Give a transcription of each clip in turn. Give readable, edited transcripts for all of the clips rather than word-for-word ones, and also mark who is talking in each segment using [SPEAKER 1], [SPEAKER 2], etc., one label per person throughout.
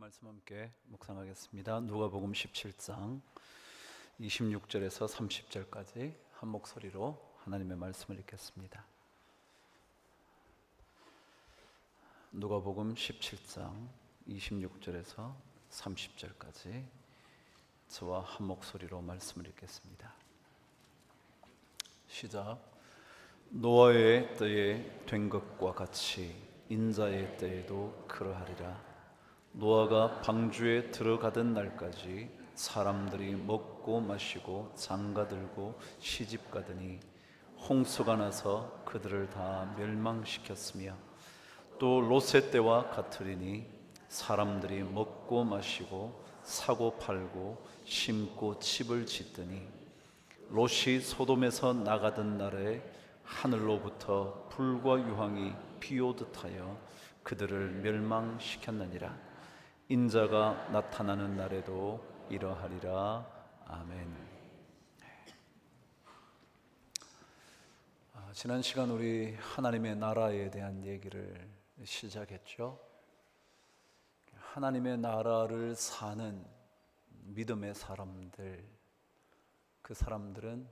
[SPEAKER 1] 말씀 함께 묵상하겠습니다. 누가복음 17장 26절에서 30절까지 한 목소리로 하나님의 말씀을 읽겠습니다. 누가복음 17장 26절에서 30절까지 저와 한 목소리로 말씀을 읽겠습니다. 시작. 노아의 때에 된 것과 같이 인자의 때에도 그러하리라. 노아가 방주에 들어가던 날까지 사람들이 먹고 마시고 장가들고 시집가더니 홍수가 나서 그들을 다 멸망시켰으며 또 롯의 때와 같으리니 사람들이 먹고 마시고 사고 팔고 심고 집을 짓더니 롯이 소돔에서 나가던 날에 하늘로부터 불과 유황이 비오듯 하여 그들을 멸망시켰느니라. 인자가 나타나는 날에도 이러하리라. 아멘. 지난 시간 우리 하나님의 나라에 대한 얘기를 시작했죠. 하나님의 나라를 사는 믿음의 사람들, 그 사람들은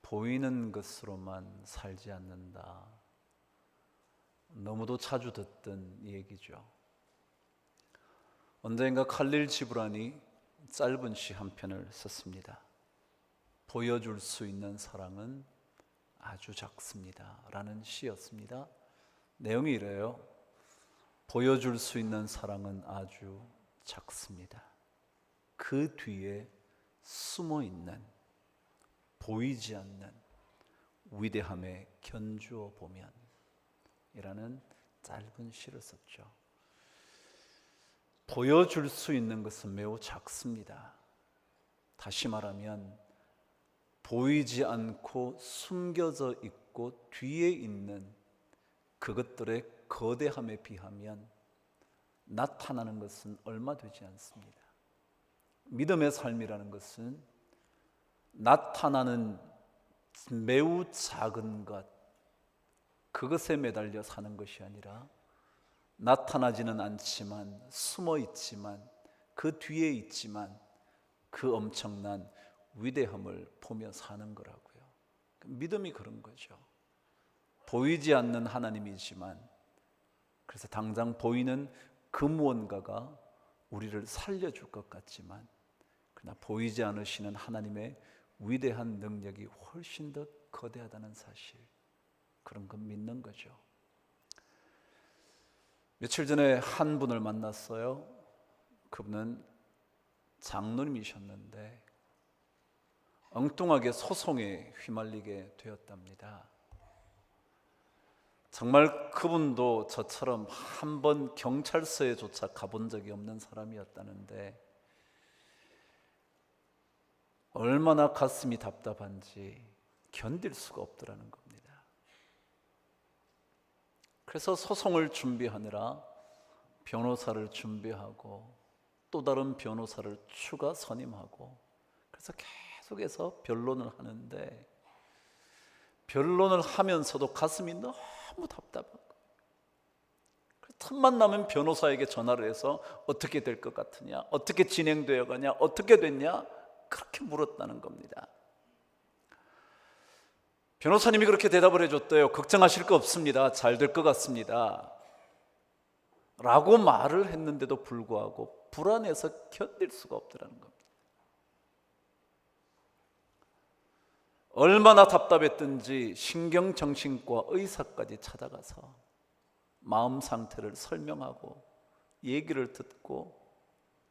[SPEAKER 1] 보이는 것으로만 살지 않는다. 너무도 자주 듣던 얘기죠. 언젠가 칼릴 지브란이 짧은 시 한 편을 썼습니다. 보여줄 수 있는 사랑은 아주 작습니다 라는 시였습니다. 내용이 이래요. 보여줄 수 있는 사랑은 아주 작습니다. 그 뒤에 숨어있는 보이지 않는 위대함에 견주어 보면 이라는 짧은 시를 썼죠. 보여줄 수 있는 것은 매우 작습니다. 다시 말하면 보이지 않고 숨겨져 있고 뒤에 있는 그것들의 거대함에 비하면 나타나는 것은 얼마 되지 않습니다. 믿음의 삶이라는 것은 나타나는 매우 작은 것, 그것에 매달려 사는 것이 아니라 나타나지는 않지만 숨어 있지만 그 뒤에 있지만 그 엄청난 위대함을 보며 사는 거라고요. 믿음이 그런 거죠. 보이지 않는 하나님이지만, 그래서 당장 보이는 그 무언가가 우리를 살려줄 것 같지만, 그러나 보이지 않으시는 하나님의 위대한 능력이 훨씬 더 거대하다는 사실, 그런 건 믿는 거죠. 며칠 전에 한 분을 만났어요. 그분은 장로님이셨는데 엉뚱하게 소송에 휘말리게 되었답니다. 정말 그분도 저처럼 한 번 경찰서에조차 가본 적이 없는 사람이었다는데 얼마나 가슴이 답답한지 견딜 수가 없더라는 겁니다. 그래서 소송을 준비하느라 변호사를 준비하고 또 다른 변호사를 추가 선임하고, 그래서 계속해서 변론을 하는데 변론을 하면서도 가슴이 너무 답답한 거예요. 틈만 나면 변호사에게 전화를 해서 어떻게 될 것 같으냐, 어떻게 진행되어 가냐, 어떻게 됐냐, 그렇게 물었다는 겁니다. 변호사님이 그렇게 대답을 해줬대요. 걱정하실 거 없습니다. 잘 될 것 같습니다 라고 말을 했는데도 불구하고 불안해서 견딜 수가 없더라는 겁니다. 얼마나 답답했든지 신경정신과 의사까지 찾아가서 마음 상태를 설명하고 얘기를 듣고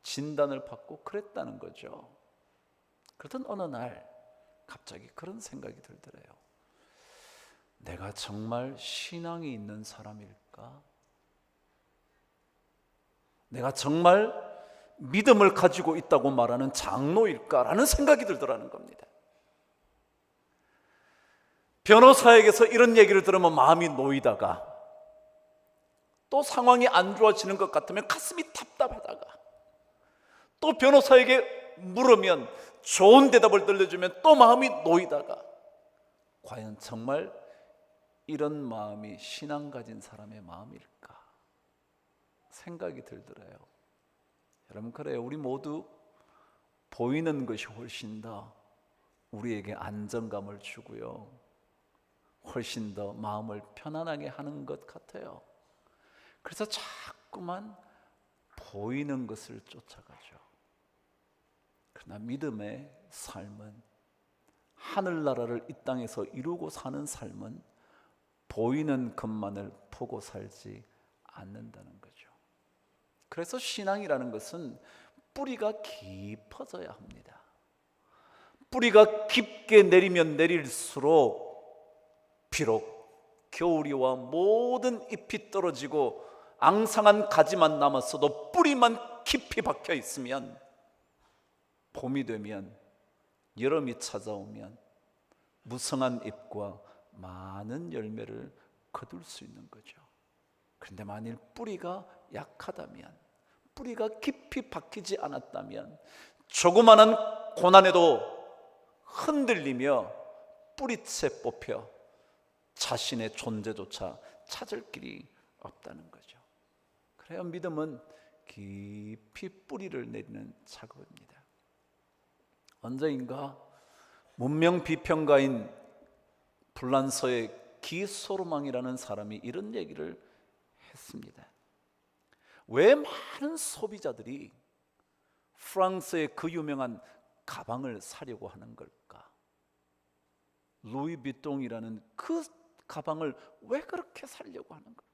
[SPEAKER 1] 진단을 받고 그랬다는 거죠. 그러던 어느 날 갑자기 그런 생각이 들더래요. 내가 정말 신앙이 있는 사람일까? 내가 정말 믿음을 가지고 있다고 말하는 장로일까라는 생각이 들더라는 겁니다. 변호사에게서 이런 얘기를 들으면 마음이 놓이다가 또 상황이 안 좋아지는 것 같으면 가슴이 답답하다가 또 변호사에게 물으면 좋은 대답을 들려주면 또 마음이 놓이다가 과연 정말 이런 마음이 신앙 가진 사람의 마음일까 생각이 들더래요. 여러분, 그래요. 우리 모두 보이는 것이 훨씬 더 우리에게 안정감을 주고요, 훨씬 더 마음을 편안하게 하는 것 같아요. 그래서 자꾸만 보이는 것을 쫓아가죠. 그러나 믿음의 삶은, 하늘나라를 이 땅에서 이루고 사는 삶은 보이는 것만을 보고 살지 않는다는 거죠. 그래서 신앙이라는 것은 뿌리가 깊어져야 합니다. 뿌리가 깊게 내리면 내릴수록 비록 겨울이 와 모든 잎이 떨어지고 앙상한 가지만 남았어도 뿌리만 깊이 박혀 있으면, 봄이 되면, 여름이 찾아오면 무성한 잎과 많은 열매를 거둘 수 있는 거죠. 그런데 만일 뿌리가 약하다면, 뿌리가 깊이 박히지 않았다면 조그마한 고난에도 흔들리며 뿌리채 뽑혀 자신의 존재조차 찾을 길이 없다는 거죠. 그래야 믿음은 깊이 뿌리를 내리는 작업입니다. 언제인가 문명 비평가인 불란서의 기소르망이라는 사람이 이런 얘기를 했습니다. 왜 많은 소비자들이 프랑스의 그 유명한 가방을 사려고 하는 걸까? 루이비통이라는 그 가방을 왜 그렇게 사려고 하는 걸까?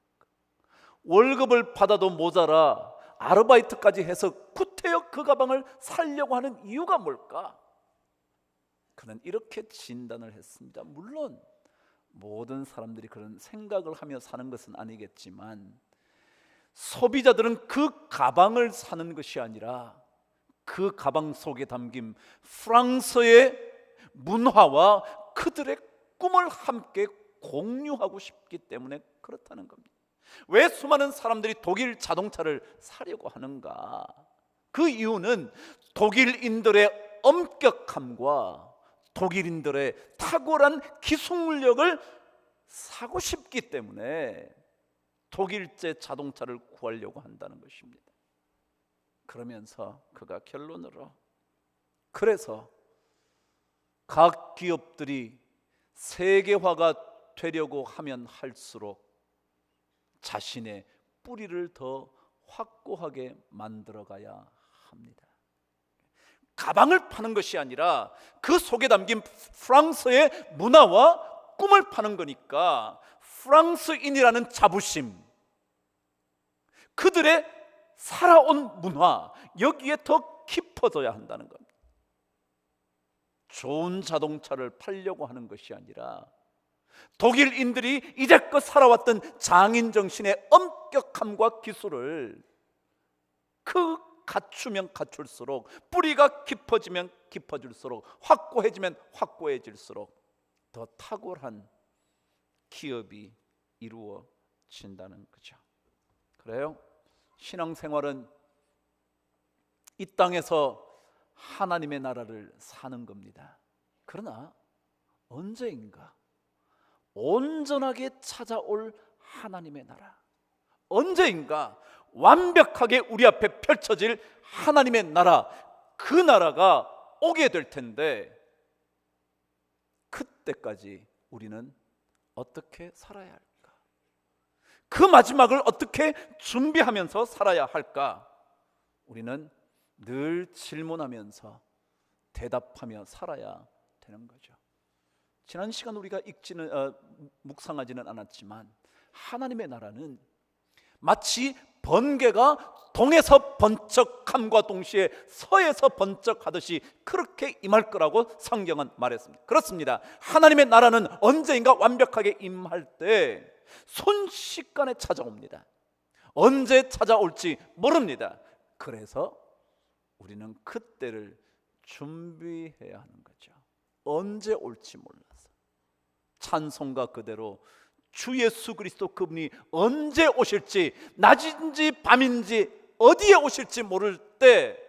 [SPEAKER 1] 월급을 받아도 모자라 아르바이트까지 해서 구태여 그 가방을 사려고 하는 이유가 뭘까? 그는 이렇게 진단을 했습니다. 물론 모든 사람들이 그런 생각을 하며 사는 것은 아니겠지만, 소비자들은 그 가방을 사는 것이 아니라 그 가방 속에 담긴 프랑스의 문화와 그들의 꿈을 함께 공유하고 싶기 때문에 그렇다는 겁니다. 왜 수많은 사람들이 독일 자동차를 사려고 하는가? 그 이유는 독일인들의 엄격함과 독일인들의 탁월한 기술력을 사고 싶기 때문에 독일제 자동차를 구하려고 한다는 것입니다. 그러면서 그가 결론으로, 그래서 각 기업들이 세계화가 되려고 하면 할수록 자신의 뿌리를 더 확고하게 만들어가야 합니다. 가방을 파는 것이 아니라 그 속에 담긴 프랑스의 문화와 꿈을 파는 거니까 프랑스인이라는 자부심, 그들의 살아온 문화, 여기에 더 깊어져야 한다는 겁니다. 좋은 자동차를 팔려고 하는 것이 아니라 독일인들이 이제껏 살아왔던 장인 정신의 엄격함과 기술을 갖추면 갖출수록, 뿌리가 깊어지면 깊어질수록, 확고해지면 확고해질수록 더 탁월한 기업이 이루어진다는 거죠. 그래요? 신앙생활은 이 땅에서 하나님의 나라를 사는 겁니다. 그러나 언제인가 온전하게 찾아올 하나님의 나라, 언제인가 완벽하게 우리 앞에 펼쳐질 하나님의 나라, 그 나라가 오게 될 텐데, 그때까지 우리는 어떻게 살아야 할까? 그 마지막을 어떻게 준비하면서 살아야 할까? 우리는 늘 질문하면서 대답하며 살아야 되는 거죠. 지난 시간 우리가 묵상하지는 않았지만, 하나님의 나라는 마치 번개가 동에서 번쩍함과 동시에 서에서 번쩍하듯이 그렇게 임할 거라고 성경은 말했습니다. 그렇습니다. 하나님의 나라는 언제인가 완벽하게 임할 때 순식간에 찾아옵니다. 언제 찾아올지 모릅니다. 그래서 우리는 그때를 준비해야 하는 거죠. 언제 올지 몰라서. 찬송가 그대로 주 예수 그리스도 그분이 언제 오실지, 낮인지 밤인지 어디에 오실지 모를 때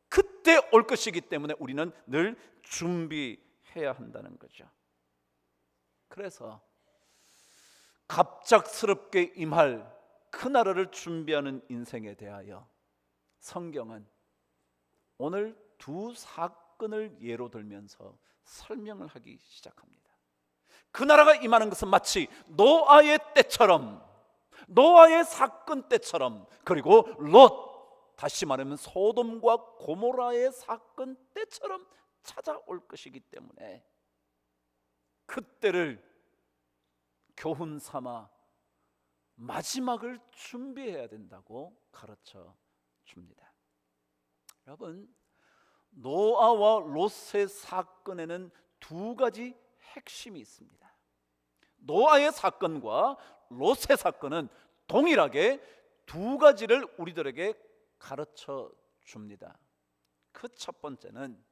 [SPEAKER 1] 그때 올 것이기 때문에 우리는 늘 준비해야 한다는 거죠. 그래서 갑작스럽게 임할 그 나라를 준비하는 인생에 대하여 성경은 오늘 두 사건을 예로 들면서 설명을 하기 시작합니다. 그 나라가 임하는 것은 마치 노아의 때처럼, 노아의 사건 때처럼, 그리고 롯, 다시 말하면 소돔과 고모라의 사건 때처럼 찾아올 것이기 때문에 그때를 교훈 삼아 마지막을 준비해야 된다고 가르쳐 줍니다. 여러분, 노아와 롯의 사건에는 두 가지 핵심이 있습니다. 노아의 사건과 롯의 사건은 동일하게 두 가지를 우리들에게 가르쳐 줍니다. 그 첫 번째는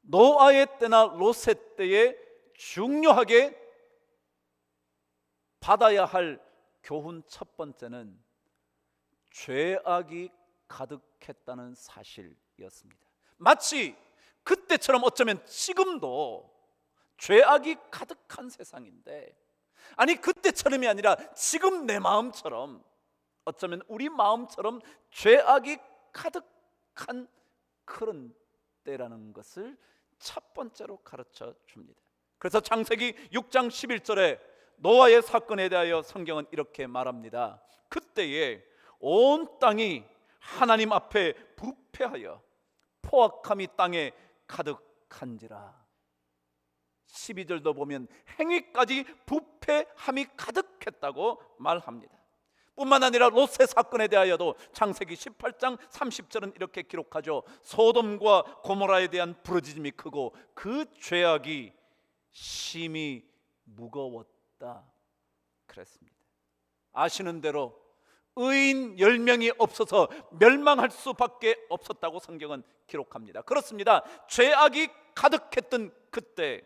[SPEAKER 1] 노아의 때나 롯의 때에 중요하게 받아야 할 교훈 첫 번째는 죄악이 가득했다는 사실이었습니다. 마치 그때처럼 어쩌면 지금도 죄악이 가득한 세상인데, 아니 그때처럼이 아니라 지금 내 마음처럼, 어쩌면 우리 마음처럼 죄악이 가득한 그런 때라는 것을 첫 번째로 가르쳐 줍니다. 그래서 창세기 6장 11절에 노아의 사건에 대하여 성경은 이렇게 말합니다. 그때에 온 땅이 하나님 앞에 부패하여 포악함이 땅에 가득한지라. 12절도 보면 행위까지 부패함이 가득했다고 말합니다. 뿐만 아니라 롯의 사건에 대하여도 창세기 18장 30절은 이렇게 기록하죠. 소돔과 고모라에 대한 부르짖음이 크고 그 죄악이 심히 무거웠다 그랬습니다. 아시는 대로 의인 10명이 없어서 멸망할 수밖에 없었다고 성경은 기록합니다. 그렇습니다. 죄악이 가득했던 그때,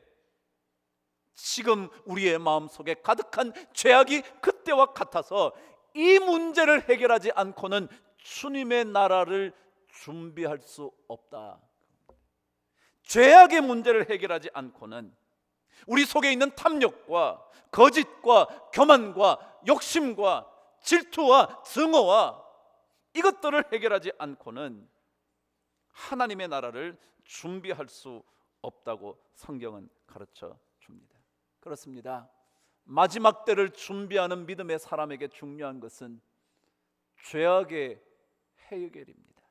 [SPEAKER 1] 지금 우리의 마음속에 가득한 죄악이 그때와 같아서 이 문제를 해결하지 않고는 주님의 나라를 준비할 수 없다. 죄악의 문제를 해결하지 않고는 우리 속에 있는 탐욕과 거짓과 교만과 욕심과 질투와 증오와 이것들을 해결하지 않고는 하나님의 나라를 준비할 수 없다고 성경은 가르쳐 줍니다. 그렇습니다. 마지막 때를 준비하는 믿음의 사람에게 중요한 것은 죄악의 해결입니다.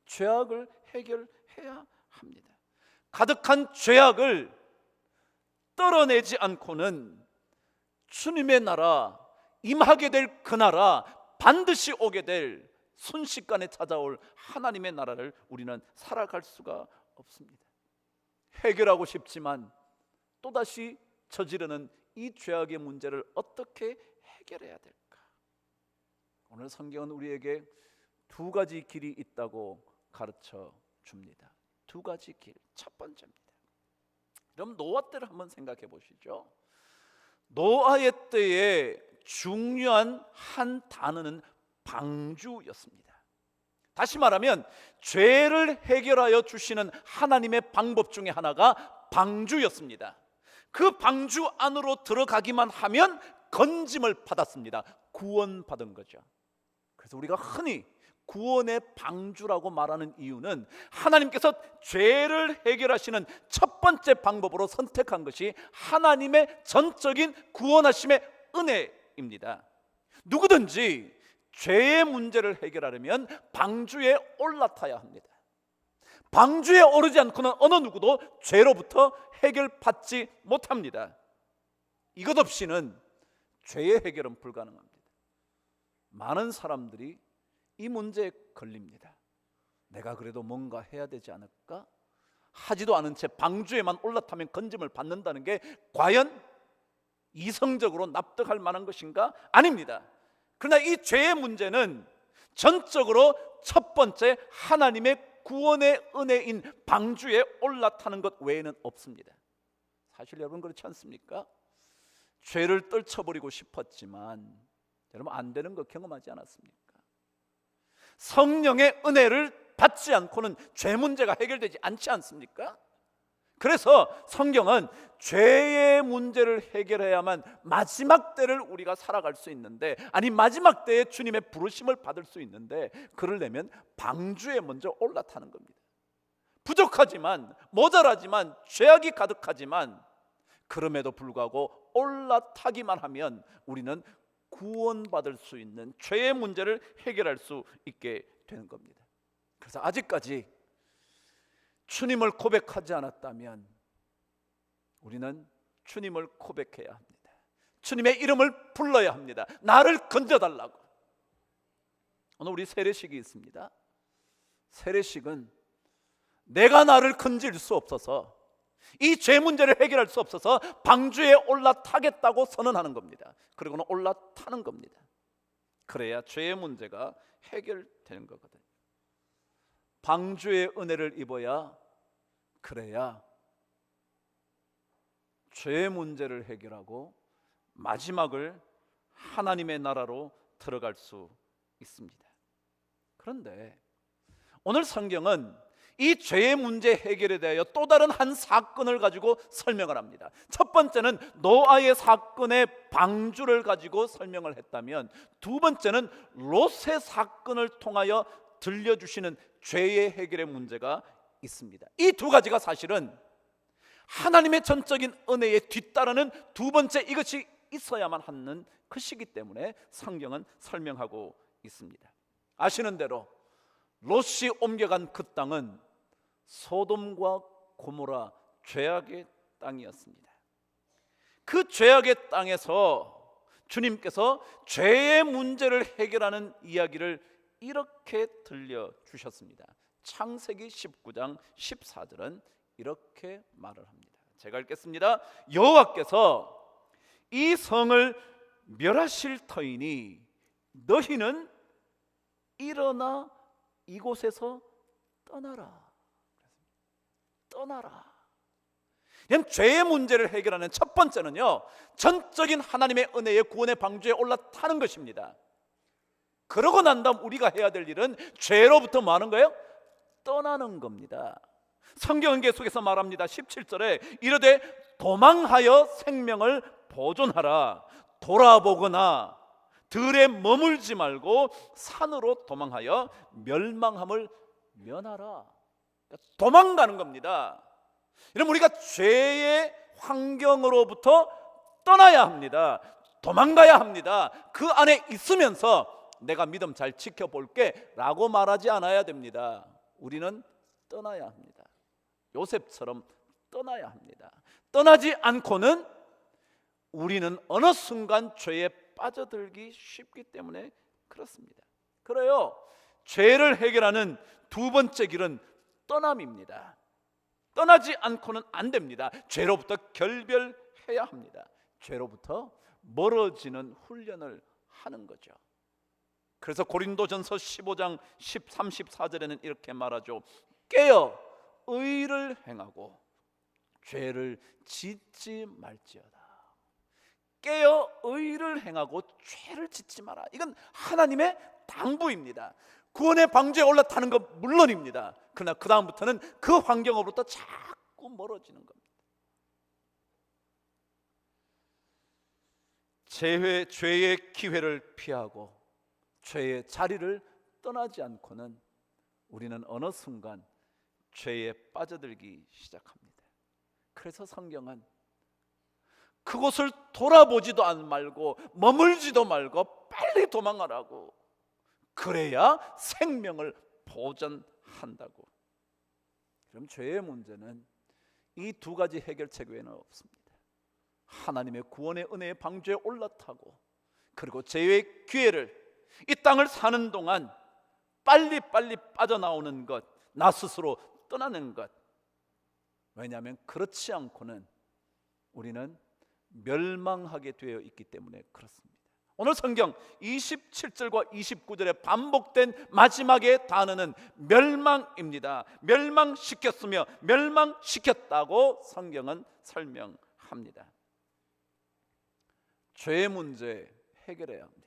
[SPEAKER 1] 죄악을 해결해야 합니다. 가득한 죄악을 떨어내지 않고는 주님의 나라, 임하게 될 그 나라, 반드시 오게 될 순식간에 찾아올 하나님의 나라를 우리는 살아갈 수가 없습니다. 해결하고 싶지만 또다시 저지르는 이 죄악의 문제를 어떻게 해결해야 될까? 오늘 성경은 우리에게 두 가지 길이 있다고 가르쳐 줍니다. 두 가지 길. 첫 번째입니다. 그럼 노아 때를 한번 생각해 보시죠. 노아의 때에 중요한 한 단어는 방주였습니다. 다시 말하면 죄를 해결하여 주시는 하나님의 방법 중에 하나가 방주였습니다. 그 방주 안으로 들어가기만 하면 건짐을 받았습니다. 구원받은 거죠. 그래서 우리가 흔히 구원의 방주라고 말하는 이유는 하나님께서 죄를 해결하시는 첫 번째 방법으로 선택한 것이 하나님의 전적인 구원하심의 은혜입니다. 누구든지 죄의 문제를 해결하려면 방주에 올라타야 합니다. 방주에 오르지 않고는 어느 누구도 죄로부터 해결받지 못합니다. 이것 없이는 죄의 해결은 불가능합니다. 많은 사람들이 이 문제에 걸립니다. 내가 그래도 뭔가 해야 되지 않을까? 하지도 않은 채 방주에만 올라타면 건짐을 받는다는 게 과연 이성적으로 납득할 만한 것인가? 아닙니다. 그러나 이 죄의 문제는 전적으로 첫 번째 하나님의 구원의 은혜인 방주에 올라타는 것 외에는 없습니다. 사실 여러분 그렇지 않습니까? 죄를 떨쳐버리고 싶었지만 여러분 안 되는 거 경험하지 않았습니까? 성령의 은혜를 받지 않고는 죄 문제가 해결되지 않지 않습니까? 그래서 성경은 죄의 문제를 해결해야만 마지막 때를 우리가 살아갈 수 있는데, 아니 마지막 때에 주님의 부르심을 받을 수 있는데, 그러려면 방주에 먼저 올라타는 겁니다. 부족하지만, 모자라지만, 죄악이 가득하지만 그럼에도 불구하고 올라타기만 하면 우리는 구원받을 수 있는, 죄의 문제를 해결할 수 있게 되는 겁니다. 그래서 아직까지 주님을 고백하지 않았다면 우리는 주님을 고백해야 합니다. 주님의 이름을 불러야 합니다. 나를 건져달라고. 오늘 우리 세례식이 있습니다. 세례식은 내가 나를 건질 수 없어서, 이 죄 문제를 해결할 수 없어서 방주에 올라타겠다고 선언하는 겁니다. 그리고는 올라타는 겁니다. 그래야 죄의 문제가 해결되는 거거든요. 방주의 은혜를 입어야, 그래야 죄의 문제를 해결하고 마지막을 하나님의 나라로 들어갈 수 있습니다. 그런데 오늘 성경은 이 죄의 문제 해결에 대하여 또 다른 한 사건을 가지고 설명을 합니다. 첫 번째는 노아의 사건의 방주를 가지고 설명을 했다면, 두 번째는 롯의 사건을 통하여 들려주시는 죄의 해결의 문제가 있습니다. 이 두 가지가 사실은 하나님의 전적인 은혜에 뒤따르는 두 번째, 이것이 있어야만 하는 것이기 때문에 성경은 설명하고 있습니다. 아시는 대로 롯이 옮겨간 그 땅은 소돔과 고모라, 죄악의 땅이었습니다. 그 죄악의 땅에서 주님께서 죄의 문제를 해결하는 이야기를 이렇게 들려주셨습니다. 창세기 19장 14절은 이렇게 말을 합니다. 제가 읽겠습니다. 여호와께서 이 성을 멸하실 터이니 너희는 일어나 이곳에서 떠나라. 떠나라. 이런 죄의 문제를 해결하는 첫 번째는요, 전적인 하나님의 은혜의 구원의 방주에 올라타는 것입니다. 그러고 난 다음 우리가 해야 될 일은 죄로부터 뭐 하는 거예요? 떠나는 겁니다. 성경은 계속해서 말합니다. 17절에 이르되 도망하여 생명을 보존하라. 돌아보거나 들에 머물지 말고 산으로 도망하여 멸망함을 면하라. 도망가는 겁니다. 이러면 우리가 죄의 환경으로부터 떠나야 합니다. 도망가야 합니다. 그 안에 있으면서 내가 믿음 잘 지켜볼게 라고 말하지 않아야 됩니다. 우리는 떠나야 합니다. 요셉처럼 떠나야 합니다. 떠나지 않고는 우리는 어느 순간 죄에 빠져들기 쉽기 때문에 그렇습니다. 그래요, 죄를 해결하는 두 번째 길은 떠남입니다. 떠나지 않고는 안 됩니다. 죄로부터 결별해야 합니다. 죄로부터 멀어지는 훈련을 하는 거죠. 그래서 고린도전서 15장 13, 14절에는 이렇게 말하죠. 깨어 의를 행하고 죄를 짓지 말지어다. 깨어 의를 행하고 죄를 짓지 마라. 이건 하나님의 당부입니다. 구원의 방주에 올라타는 것 물론입니다. 그러나 그 다음부터는 그 환경으로부터 자꾸 멀어지는 겁니다. 죄의 기회를 피하고 죄의 자리를 떠나지 않고는 우리는 어느 순간 죄에 빠져들기 시작합니다. 그래서 성경은 그곳을 돌아보지도 말고 머물지도 말고 빨리 도망가라고, 그래야 생명을 보존한다고. 그럼 죄의 문제는 이 두 가지 해결책 외에는 없습니다. 하나님의 구원의 은혜의 방주에 올라타고, 그리고 죄의 기회를 이 땅을 사는 동안 빨리빨리 빠져나오는 것, 나 스스로 떠나는 것. 왜냐하면 그렇지 않고는 우리는 멸망하게 되어 있기 때문에 그렇습니다. 오늘 성경 27절과 29절에 반복된 마지막의 단어는 멸망입니다. 멸망시켰으며 멸망시켰다고 성경은 설명합니다. 죄의 문제 해결해야 합니다.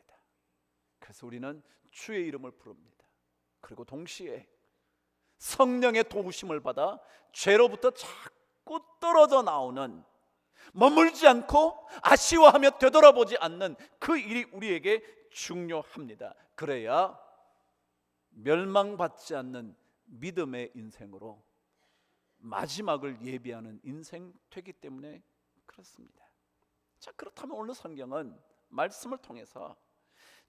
[SPEAKER 1] 그래서 우리는 주의 이름을 부릅니다. 그리고 동시에 성령의 도우심을 받아 죄로부터 자꾸 자꾸 떨어져 나오는, 머물지 않고 아쉬워하며 되돌아보지 않는 그 일이 우리에게 중요합니다. 그래야 멸망받지 않는 믿음의 인생으로 마지막을 예비하는 인생 되기 때문에 그렇습니다. 자, 그렇다면 오늘 성경은 말씀을 통해서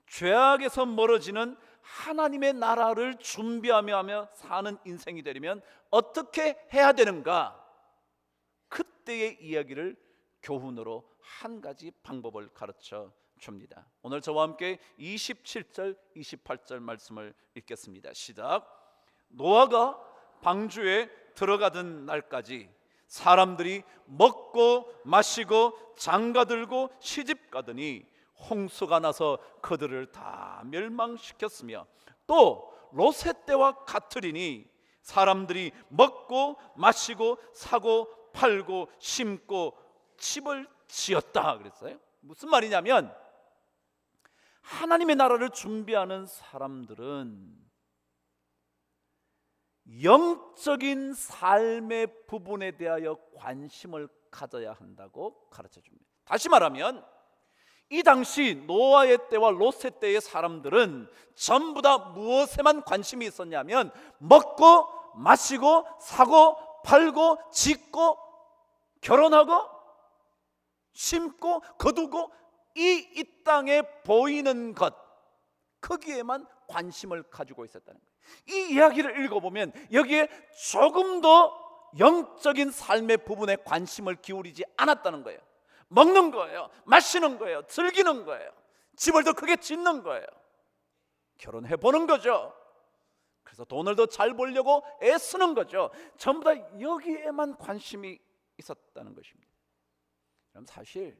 [SPEAKER 1] 죄악에서 멀어지는 하나님의 나라를 준비하며 사는 인생이 되려면 어떻게 해야 되는가? 그때의 이야기를 교훈으로 한 가지 방법을 가르쳐 줍니다. 오늘 저와 함께 27절 28절 말씀을 읽겠습니다. 시작. 노아가 방주에 들어가던 날까지 사람들이 먹고 마시고 장가들고 시집가더니 홍수가 나서 그들을 다 멸망시켰으며, 또 롯의 때와 같으리니 사람들이 먹고 마시고 사고 팔고 심고 집을 지었다 그랬어요. 무슨 말이냐면 하나님의 나라를 준비하는 사람들은 영적인 삶의 부분에 대하여 관심을 가져야 한다고 가르쳐 줍니다. 다시 말하면 이 당시 노아의 때와 롯의 때의 사람들은 전부 다 무엇에만 관심이 있었냐면 먹고 마시고 사고 팔고 짓고 결혼하고 심고 거두고 이 땅에 보이는 것, 거기에만 관심을 가지고 있었다는 거예요. 이 이야기를 읽어보면 여기에 조금 더 영적인 삶의 부분에 관심을 기울이지 않았다는 거예요. 먹는 거예요, 마시는 거예요, 즐기는 거예요, 집을 더 크게 짓는 거예요, 결혼해보는 거죠. 그래서 돈을 더 잘 벌려고 애쓰는 거죠. 전부 다 여기에만 관심이 있었다는 것입니다. 그럼 사실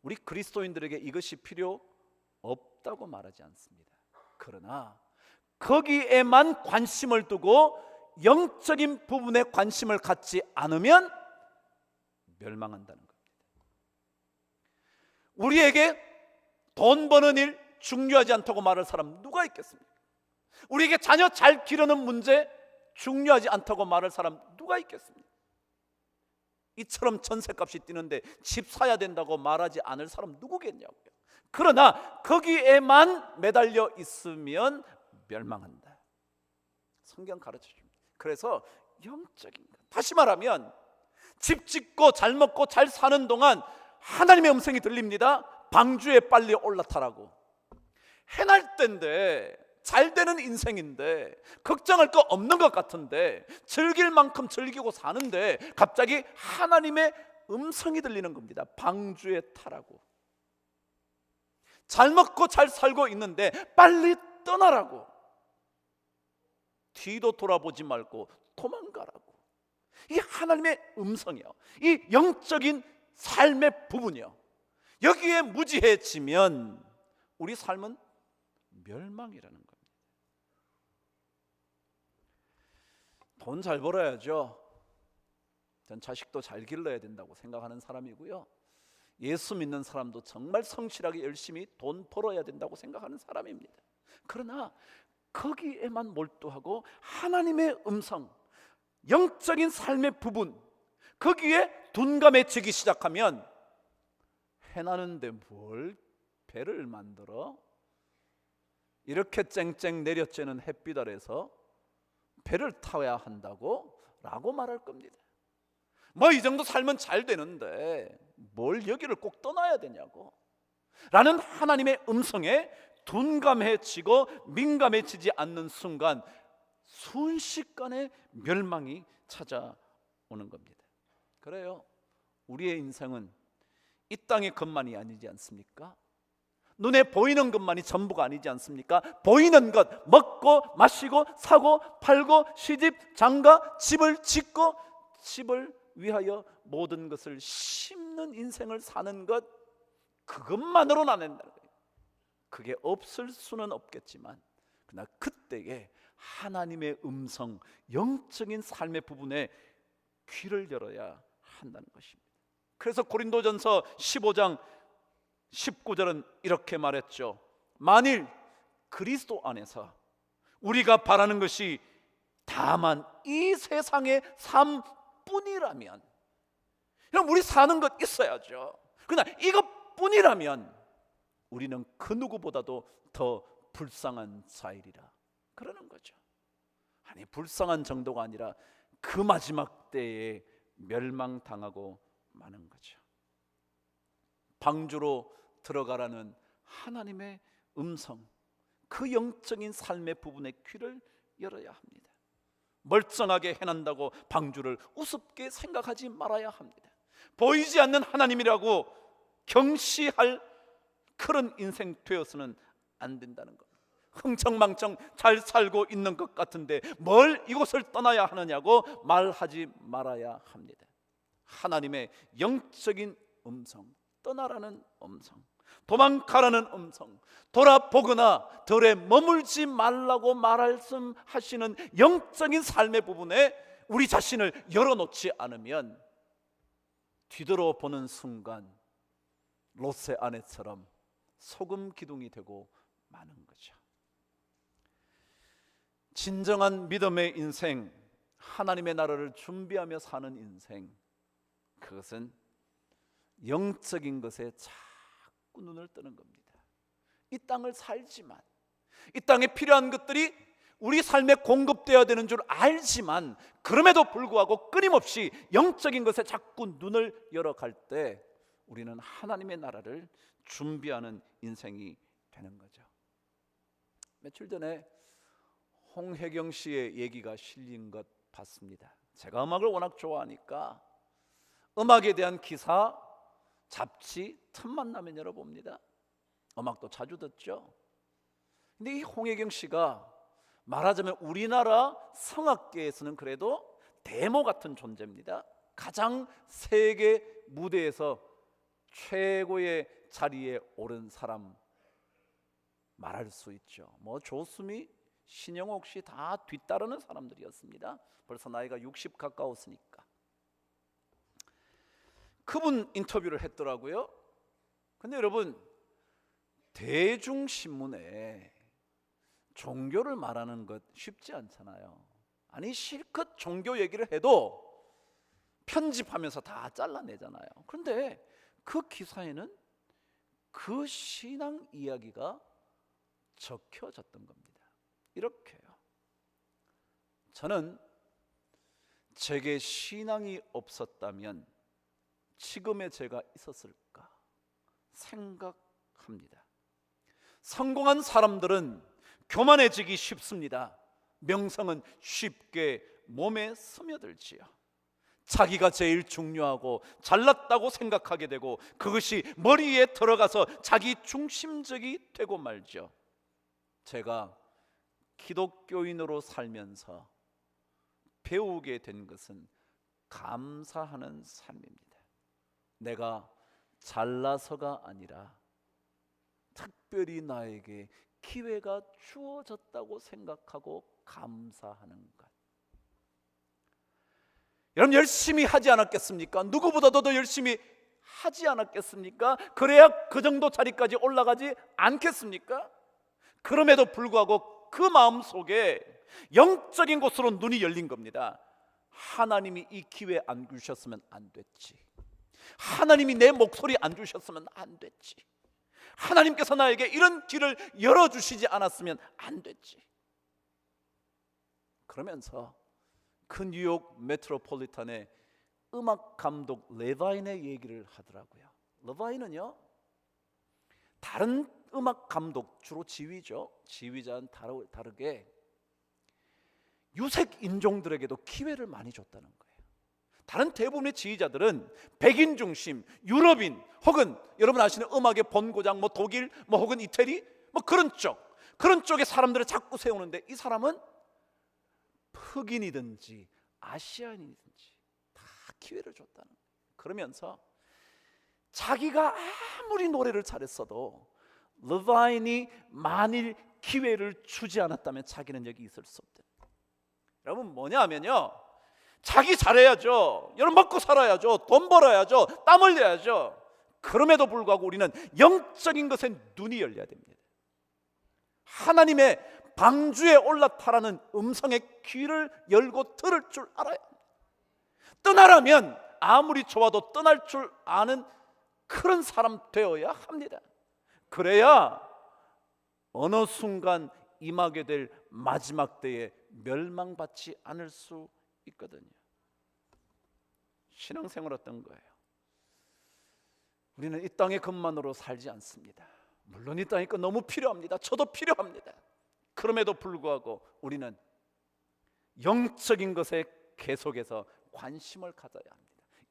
[SPEAKER 1] 우리 그리스도인들에게 이것이 필요 없다고 말하지 않습니다. 그러나 거기에만 관심을 두고 영적인 부분에 관심을 갖지 않으면 멸망한다는 겁니다. 우리에게 돈 버는 일 중요하지 않다고 말할 사람 누가 있겠습니까? 우리에게 자녀 잘 기르는 문제 중요하지 않다고 말할 사람 누가 있겠습니까? 이처럼 전셋값이 뛰는데 집 사야 된다고 말하지 않을 사람 누구겠냐고요. 그러나 거기에만 매달려 있으면 멸망한다. 성경 가르쳐 줍니다. 그래서 영적인 것, 다시 말하면 집 짓고 잘 먹고 잘 사는 동안 하나님의 음성이 들립니다. 방주에 빨리 올라타라고. 해날 때인데, 잘 되는 인생인데, 걱정할 거 없는 것 같은데, 즐길 만큼 즐기고 사는데 갑자기 하나님의 음성이 들리는 겁니다. 방주에 타라고. 잘 먹고 잘 살고 있는데 빨리 떠나라고. 뒤도 돌아보지 말고 도망가라고. 이 하나님의 음성이요, 이 영적인 삶의 부분이요, 여기에 무지해지면 우리 삶은 멸망이라는 겁니다. 돈 잘 벌어야죠. 전 자식도 잘 길러야 된다고 생각하는 사람이고요, 예수 믿는 사람도 정말 성실하게 열심히 돈 벌어야 된다고 생각하는 사람입니다. 그러나 거기에만 몰두하고 하나님의 음성, 영적인 삶의 부분, 거기에 둔감해지기 시작하면 해나는데 뭘 배를 만들어? 이렇게 쨍쨍 내려쬐는 햇빛 아래서 배를 타야 한다고? 라고 말할 겁니다. 뭐 이 정도 살면 잘 되는데 뭘 여기를 꼭 떠나야 되냐고 라는 하나님의 음성에 둔감해지고 민감해지지 않는 순간 순식간에 멸망이 찾아오는 겁니다. 그래요, 우리의 인생은 이 땅의 것만이 아니지 않습니까? 눈에 보이는 것만이 전부가 아니지 않습니까? 보이는 것, 먹고 마시고 사고 팔고 시집 장가 집을 짓고 집을 위하여 모든 것을 심는 인생을 사는 것, 그것만으로는 안 된다는 거예요. 그게 없을 수는 없겠지만 그러나 그때에 하나님의 음성, 영적인 삶의 부분에 귀를 열어야 한다는 것입니다. 그래서 고린도전서 15장 19절은 이렇게 말했죠. 만일 그리스도 안에서 우리가 바라는 것이 다만 이 세상의 삶뿐이라면 그럼 우리 사는 것 있어야죠. 그러나 이것뿐이라면 우리는 그 누구보다도 더 불쌍한 자이리라 그러는 거죠. 아니, 불쌍한 정도가 아니라 그 마지막 때에 멸망당하고 마는 거죠. 방주로 들어가라는 하나님의 음성, 그 영적인 삶의 부분에 귀를 열어야 합니다. 멀쩡하게 해낸다고 방주를 우습게 생각하지 말아야 합니다. 보이지 않는 하나님이라고 경시할 그런 인생 되어서는 안 된다는 것. 흥청망청 잘 살고 있는 것 같은데 뭘 이곳을 떠나야 하느냐고 말하지 말아야 합니다. 하나님의 영적인 음성, 떠나라는 음성, 도망가라는 음성, 돌아보거나 덜에 머물지 말라고 말씀하시는 영적인 삶의 부분에 우리 자신을 열어놓지 않으면 뒤돌아보는 순간 롯의 아내처럼 소금 기둥이 되고 마는 거죠. 진정한 믿음의 인생, 하나님의 나라를 준비하며 사는 인생, 그것은 영적인 것에 자꾸 눈을 뜨는 겁니다. 이 땅을 살지만, 이 땅에 필요한 것들이 우리 삶에 공급되어야 되는 줄 알지만, 그럼에도 불구하고 끊임없이 영적인 것에 자꾸 눈을 열어갈 때 우리는 하나님의 나라를 준비하는 인생이 되는 거죠. 며칠 전에 홍혜경 씨의 얘기가 실린 것 봤습니다. 제가 음악을 워낙 좋아하니까 음악에 대한 기사, 잡지 틈만 나면 열어봅니다. 음악도 자주 듣죠. 근데 이 홍혜경 씨가 말하자면 우리나라 성악계에서는 그래도 데모 같은 존재입니다. 가장 세계 무대에서 최고의 자리에 오른 사람 말할 수 있죠. 뭐 조수미, 신영옥 씨 다 뒤따르는 사람들이었습니다. 벌써 나이가 60 가까웠으니까. 그분 인터뷰를 했더라고요. 근데 여러분, 대중신문에 종교를 말하는 것 쉽지 않잖아요. 아니, 실컷 종교 얘기를 해도 편집하면서 다 잘라내잖아요. 그런데 그 기사에는 그 신앙 이야기가 적혀졌던 겁니다. 이렇게요. 저는 제게 신앙이 없었다면 지금의 제가 있었을까 생각합니다. 성공한 사람들은 교만해지기 쉽습니다. 명성은 쉽게 몸에 스며들지요. 자기가 제일 중요하고 잘났다고 생각하게 되고 그것이 머리에 들어가서 자기 중심적이 되고 말죠. 제가 기독교인으로 살면서 배우게 된 것은 감사하는 삶입니다. 내가 잘나서가 아니라 특별히 나에게 기회가 주어졌다고 생각하고 감사하는 것. 여러분, 열심히 하지 않았겠습니까? 누구보다도 더 열심히 하지 않았겠습니까? 그래야 그 정도 자리까지 올라가지 않겠습니까? 그럼에도 불구하고 그 마음속에 영적인 곳으로 눈이 열린 겁니다. 하나님이 이 기회 안 주셨으면 안 됐지. 하나님이 내 목소리 안 주셨으면 안 됐지. 하나님께서 나에게 이런 길을 열어주시지 않았으면 안 됐지. 그러면서 그 뉴욕 메트로폴리탄의 음악 감독 레바인의 얘기를 하더라고요. 레바인은요, 다른 음악 감독, 주로 지휘죠. 지휘자는 다르게 유색 인종들에게도 기회를 많이 줬다는 거예요. 다른 대부분의 지휘자들은 백인 중심, 유럽인 혹은 여러분 아시는 음악의 본고장 뭐 독일 뭐 혹은 이태리 뭐 그런 쪽의 사람들을 자꾸 세우는데 이 사람은 흑인이든지 아시아인이든지 다 기회를 줬다는 거예요. 그러면서 자기가 아무리 노래를 잘했어도 레바인이 만일 기회를 주지 않았다면 자기는 여기 있을 수 없다. 여러분, 뭐냐 하면요, 자기 잘해야죠. 여러분, 먹고 살아야죠. 돈 벌어야죠. 땀 흘려야죠. 그럼에도 불구하고 우리는 영적인 것에 눈이 열려야 됩니다. 하나님의 방주에 올라타라는 음성의 귀를 열고 들을 줄 알아야 합니다. 떠나라면 아무리 좋아도 떠날 줄 아는 그런 사람 되어야 합니다. 그래야 어느 순간 임하게 될 마지막 때에 멸망받지 않을 수 있거든요. 신앙생활 어떤 거예요? 우리는 이 땅의 것만으로 살지 않습니다. 물론 이 땅의 것 너무 필요합니다. 저도 필요합니다. 그럼에도 불구하고 우리는 영적인 것에 계속해서 관심을 가져야 합니다.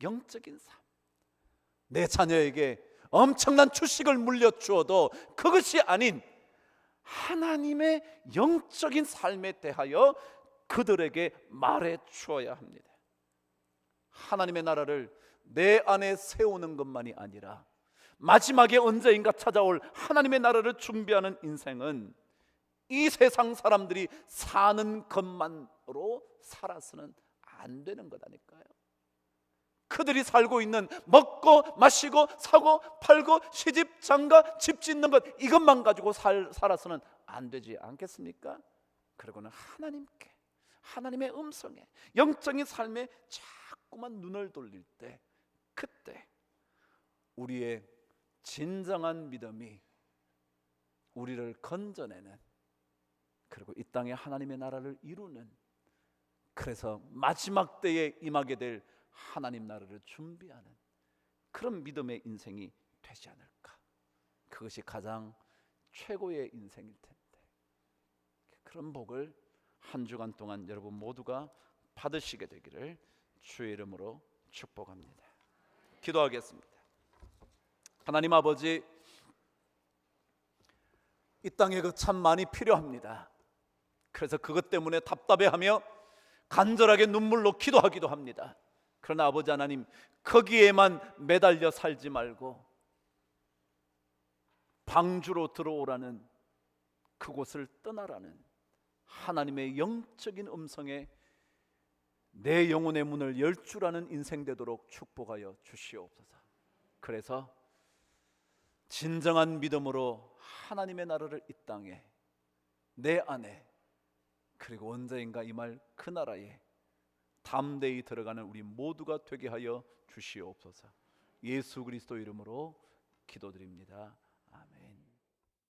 [SPEAKER 1] 영적인 삶. 내 자녀에게 엄청난 주식을 물려주어도 그것이 아닌 하나님의 영적인 삶에 대하여 그들에게 말해 주어야 합니다. 하나님의 나라를 내 안에 세우는 것만이 아니라 마지막에 언제인가 찾아올 하나님의 나라를 준비하는 인생은 이 세상 사람들이 사는 것만으로 살아서는 안 되는 거다니까요. 그들이 살고 있는 먹고 마시고 사고 팔고 시집 장가 집 짓는 것, 이것만 가지고 살아서는 안 되지 않겠습니까? 그리고는 하나님께, 하나님의 음성에, 영적인 삶에 자꾸만 눈을 돌릴 때, 그때 우리의 진정한 믿음이 우리를 건져내는, 그리고 이 땅에 하나님의 나라를 이루는, 그래서 마지막 때에 임하게 될 하나님 나라를 준비하는 그런 믿음의 인생이 되지 않을까. 그것이 가장 최고의 인생일 텐데, 그런 복을 한 주간 동안 여러분 모두가 받으시게 되기를 주의 이름으로 축복합니다. 기도하겠습니다. 하나님 아버지, 이 땅에 그 참 많이 필요합니다. 그래서 그것 때문에 답답해하며 간절하게 눈물로 기도하기도 합니다. 그러나 아버지 하나님, 거기에만 매달려 살지 말고 방주로 들어오라는, 그곳을 떠나라는 하나님의 영적인 음성에 내 영혼의 문을 열 줄 아는 인생 되도록 축복하여 주시옵소서. 그래서 진정한 믿음으로 하나님의 나라를 이 땅에, 내 안에, 그리고 언제인가 임할 그 나라에 담대히 들어가는 우리 모두가 되게 하여 주시옵소서. 예수 그리스도 이름으로 기도드립니다.